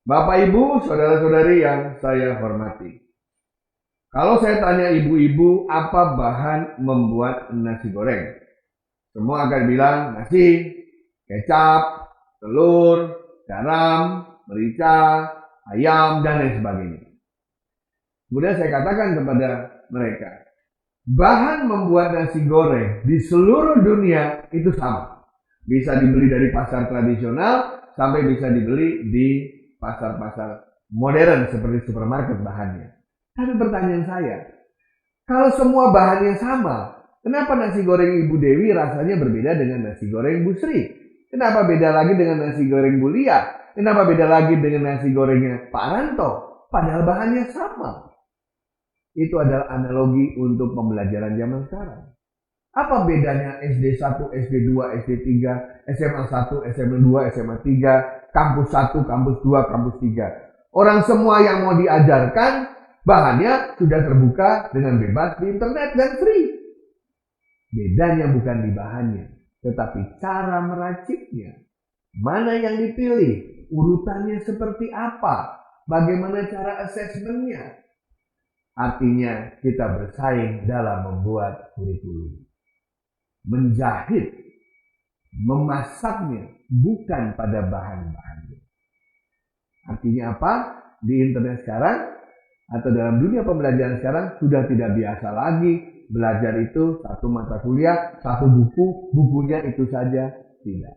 Bapak, Ibu, saudara-saudari yang saya hormati. Kalau saya tanya ibu-ibu apa bahan membuat nasi goreng, semua akan bilang nasi, kecap, telur, garam, merica, ayam, dan lain sebagainya. Kemudian saya katakan kepada mereka, bahan membuat nasi goreng di seluruh dunia itu sama. Bisa dibeli dari pasar tradisional sampai bisa dibeli di pasar-pasar modern seperti supermarket bahannya. Tapi pertanyaan saya, kalau semua bahannya sama, kenapa nasi goreng Ibu Dewi rasanya berbeda dengan nasi goreng Bu Sri? Kenapa beda lagi dengan nasi goreng Bu Lia? Kenapa beda lagi dengan nasi gorengnya Pak Ranto? Padahal bahannya sama. Itu adalah analogi untuk pembelajaran zaman sekarang. Apa bedanya SD 1, SD 2, SD 3, SMA 1, SMA 2, SMA 3, kampus 1, kampus 2, kampus 3? Orang semua yang mau diajarkan, bahannya sudah terbuka dengan bebas di internet dan free. Bedanya bukan di bahannya, tetapi cara meraciknya. Mana yang dipilih, urutannya seperti apa, bagaimana cara asesmennya. Artinya kita bersaing dalam membuat kurikulum. Menjahit, memasaknya, bukan pada bahan-bahannya. Artinya apa? Di internet sekarang atau dalam dunia pembelajaran sekarang sudah tidak biasa lagi belajar itu satu mata kuliah, satu buku, bukunya itu saja. Tidak.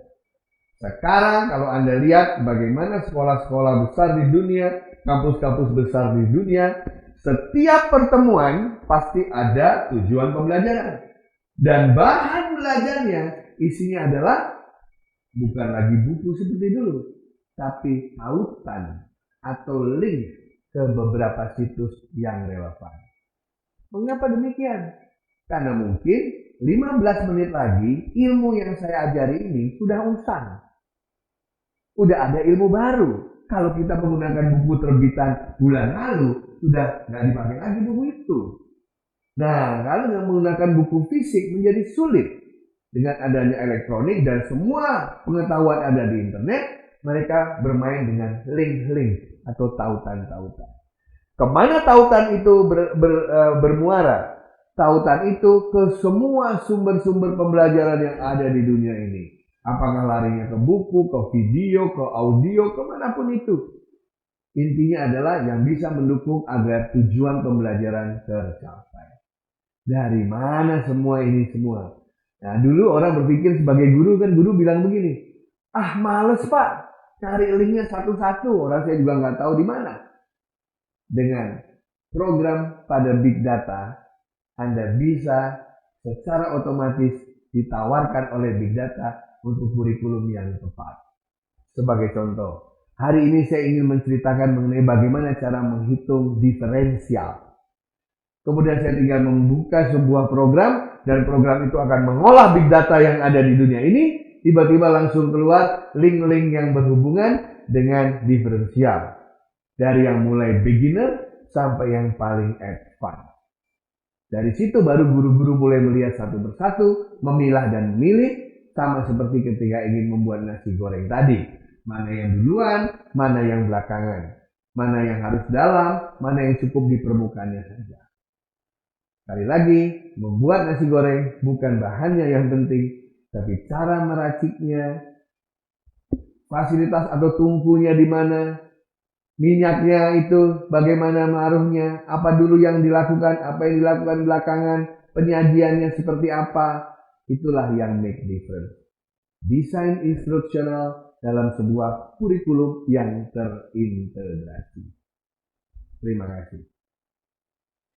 Sekarang kalau Anda lihat bagaimana sekolah-sekolah besar di dunia, kampus-kampus besar di dunia, setiap pertemuan pasti ada tujuan pembelajaran. Dan bahan belajarnya isinya adalah bukan lagi buku seperti dulu, tapi tautan atau link ke beberapa situs yang relevan. Mengapa demikian? Karena mungkin 15 menit lagi ilmu yang saya ajari ini sudah usang. Udah ada ilmu baru. Kalau kita menggunakan buku terbitan bulan lalu, sudah nggak dipakai lagi buku itu. Nah, kalau yang menggunakan buku fisik menjadi sulit. Dengan adanya elektronik dan semua pengetahuan ada di internet, mereka bermain dengan link-link atau tautan-tautan. Kemana tautan itu bermuara? Tautan itu ke semua sumber-sumber pembelajaran yang ada di dunia ini. Apakah larinya ke buku, ke video, ke audio, kemanapun itu. Intinya adalah yang bisa mendukung agar tujuan pembelajaran tercapai. Dari mana semua ini semua? Nah, dulu orang berpikir sebagai guru kan guru bilang begini, ah males pak, cari linknya satu-satu, orang saya juga nggak tahu di mana. Dengan program pada Big Data, Anda bisa secara otomatis ditawarkan oleh Big Data untuk kurikulum yang tepat. Sebagai contoh, hari ini saya ingin menceritakan mengenai bagaimana cara menghitung diferensial. Kemudian saya tinggal membuka sebuah program dan program itu akan mengolah big data yang ada di dunia ini. Tiba-tiba langsung keluar link-link yang berhubungan dengan diferensial. Dari yang mulai beginner sampai yang paling advance. Dari situ baru guru-guru mulai melihat satu persatu, memilah dan memilih. Sama seperti ketika ingin membuat nasi goreng tadi. Mana yang duluan, mana yang belakangan. Mana yang harus dalam, mana yang cukup di permukaannya saja. Sekali lagi, membuat nasi goreng bukan bahannya yang penting, tapi cara meraciknya, fasilitas atau tungkunya di mana, minyaknya itu bagaimana menaruhnya, apa dulu yang dilakukan, apa yang dilakukan belakangan, penyajiannya seperti apa, itulah yang make difference. Desain instruksional dalam sebuah kurikulum yang terintegrasi. Terima kasih.